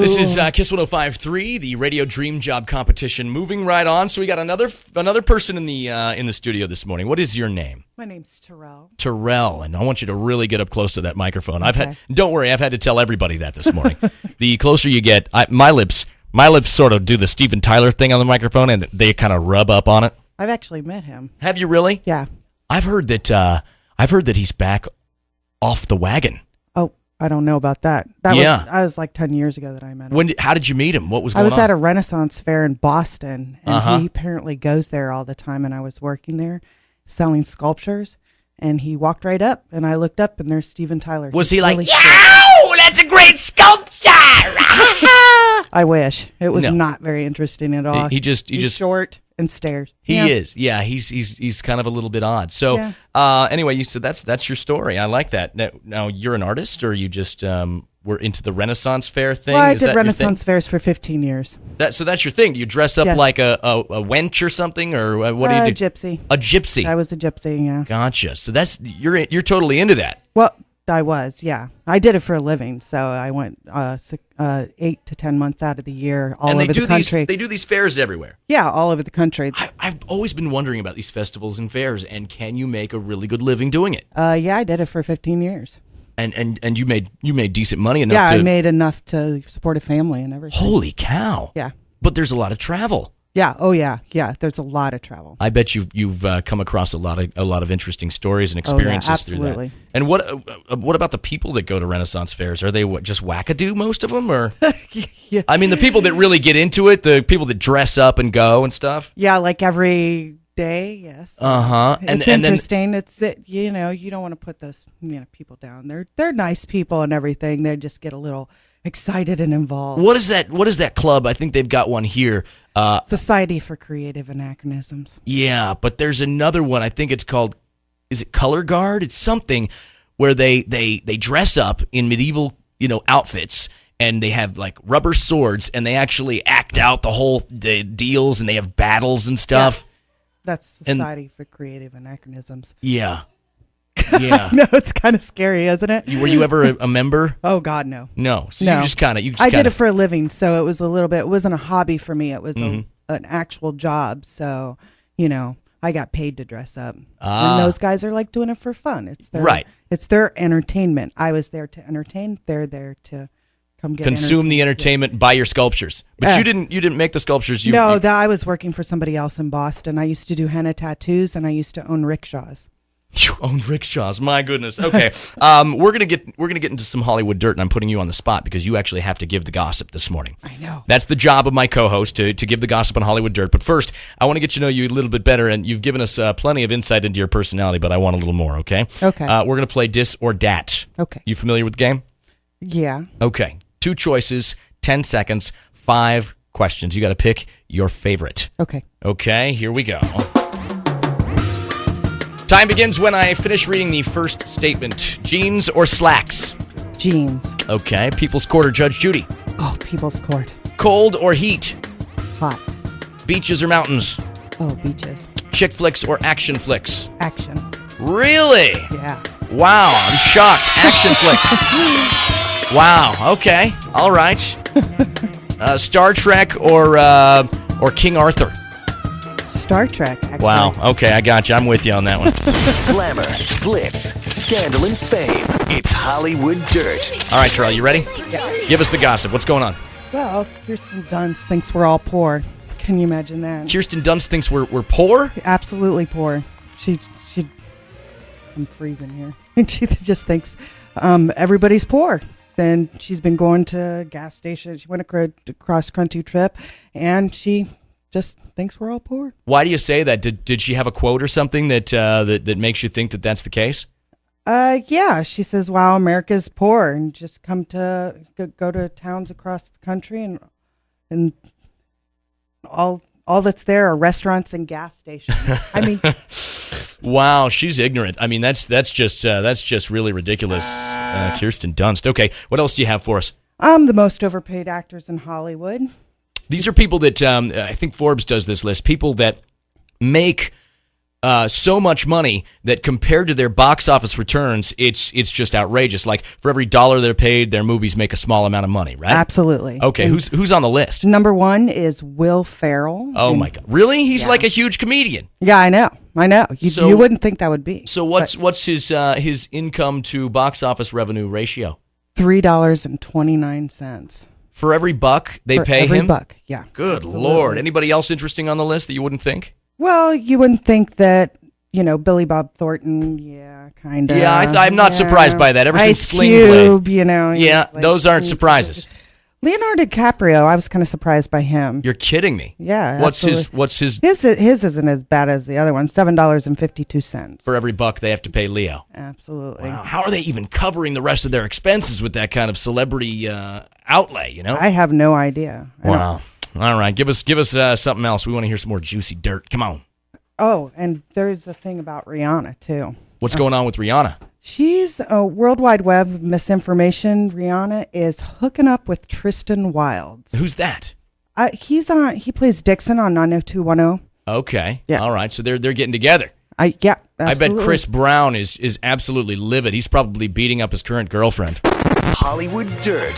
This is Kiss 105.3, the Radio Dream Job competition. Moving right on. So we got another person in the studio this morning. What is your name? My name's Terrell. Terrell, and I want you to really get up close to that microphone. Don't worry, I've had to tell everybody that this morning. The closer you get, my lips sort of do the Steven Tyler thing on the microphone, and they kind of rub up on it. I've actually met him. Have you really? Yeah. I've heard that he's back off the wagon. Oh, I don't know about that. I was like 10 years ago that I met him. How did you meet him? What was going on? I was at a Renaissance fair in Boston, and he apparently goes there all the time, and I was working there selling sculptures, and he walked right up, and I looked up, and there's Steven Tyler. Was he like, yow, that's a great sculpture? I wish. It was not very interesting at all. He's just short and stares. He is. Yeah, he's kind of a little bit odd. So anyway, so that's your story. I like that. Now you're an artist, or you just were into the Renaissance fair thing? Well, I did Renaissance fairs for 15 years. So that's your thing. You dress up like a wench or something, or what do you do? A gypsy. A gypsy. I was a gypsy. Yeah. Gotcha. So you're totally into that. Well, I was. Yeah, I did it for a living. So I went 8 to 10 months out of the year all over the country. They do these fairs everywhere. Yeah, all over the country. I've always been wondering about these festivals and fairs, and can you make a really good living doing it? Yeah, I did it for 15 years. And you made decent money enough to... Yeah, I made enough to support a family and everything. Holy cow. Yeah. But there's a lot of travel. Yeah. Oh, yeah. Yeah. There's a lot of travel. I bet you've come across a lot of interesting stories and experiences through that. Absolutely. And what about the people that go to Renaissance fairs? Are they just wackadoo, most of them, or? Yeah. I mean, the people that really get into it, the people that dress up and go and stuff. Yeah, like every day. Yes. It's interesting. You don't want to put those people down. They're nice people and everything. They just get a little excited and involved. What is that club? I think they've got one here. Society for Creative Anachronisms. Yeah, but there's another one. I think it's called, is it Color Guard? It's something where they dress up in medieval, outfits, and they have like rubber swords, and they actually act out the deals, and they have battles and stuff. Yeah. That's Society for Creative Anachronisms. Yeah. Yeah. No, it's kind of scary, isn't it? Were you ever a member? Oh, God, no. No. So no. you just kind of... I did it for a living, so it was it wasn't a hobby for me. It was an actual job. So, I got paid to dress up. And those guys are like doing it for fun. It's their entertainment. I was there to entertain. They're there to consume the entertainment, buy your sculptures. But you didn't make the sculptures. I was working for somebody else in Boston. I used to do henna tattoos, and I used to own rickshaws. You own rickshaws, my goodness. Okay, we're gonna get into some Hollywood dirt, and I'm putting you on the spot because you actually have to give the gossip this morning. I know. That's the job of my co-host to give the gossip on Hollywood dirt. But first, I want to get to know you a little bit better, and you've given us plenty of insight into your personality, but I want a little more. Okay. Okay. We're gonna play Dis or Dat. Okay. You familiar with the game? Yeah. Okay. 2 choices, 10 seconds, 5 questions. You got to pick your favorite. Okay. Okay. Here we go. Time begins when I finish reading the first statement. Jeans or slacks? Jeans. Okay. People's Court or Judge Judy? Oh, People's Court. Cold or heat? Hot. Beaches or mountains? Oh, beaches. Chick flicks or action flicks? Action. Really? Yeah. Wow, I'm shocked. Action flicks. Wow. Okay. All right. Star Trek or King Arthur? Star Trek, actually. Wow. Okay, I got you. I'm with you on that one. Glamour, glitz, scandal, and fame. It's Hollywood Dirt. All right, Terrell, you ready? Yes. Give us the gossip. What's going on? Well, Kirsten Dunst thinks we're all poor. Can you imagine that? Kirsten Dunst thinks we're poor? Absolutely poor. She I'm freezing here. And she just thinks everybody's poor. Then she's been going to gas stations. She went a cross-country trip, and she just thinks we're all poor. Why do you say that? Did she have a quote or something that makes you think that that's the case? Yeah. She says, "Wow, America's poor, and just go to towns across the country, and all that's there are restaurants and gas stations." I mean, wow, she's ignorant. I mean, that's just really ridiculous. Kirsten Dunst. Okay, what else do you have for us? The most overpaid actors in Hollywood. These are people that I think Forbes does this list. People that make so much money that compared to their box office returns, it's just outrageous. Like for every dollar they're paid, their movies make a small amount of money, right? Absolutely. Okay, And who's on the list? number one is Will Ferrell. Oh And- my God, really? He's Yeah. like a huge comedian. Yeah, I know. So- You wouldn't think that would be. So what's his income to box office revenue ratio? $3.29 For every buck they for pay every him? buck. Yeah. Good absolutely. Lord. Anybody else interesting on the list that you wouldn't think? Well, you wouldn't think that, Billy Bob Thornton, yeah, kind of. Yeah, I'm not surprised by that. Ever since Ice Sling Cube, Blade. he's Yeah, like- those aren't surprises. Leonardo DiCaprio, I was kind of surprised by him. You're kidding me. Yeah, What's absolutely. his His isn't as bad as the other one. $7.52. for every buck they have to pay Leo? Absolutely. Wow, how are they even covering the rest of their expenses with that kind of celebrity outlay, I have no idea. I don't- Wow. All right, give us something else. We want to hear some more juicy dirt. Come on. Oh, and there's the thing about Rihanna, too. What's going on with Rihanna? She's a World Wide Web misinformation. Rihanna is hooking up with Tristan Wilds. Who's that? He plays Dixon on 90210. Okay. Yeah. All right. So they're getting together. Yeah, I bet absolutely. Chris Brown is absolutely livid. He's probably beating up his current girlfriend. Hollywood Dirt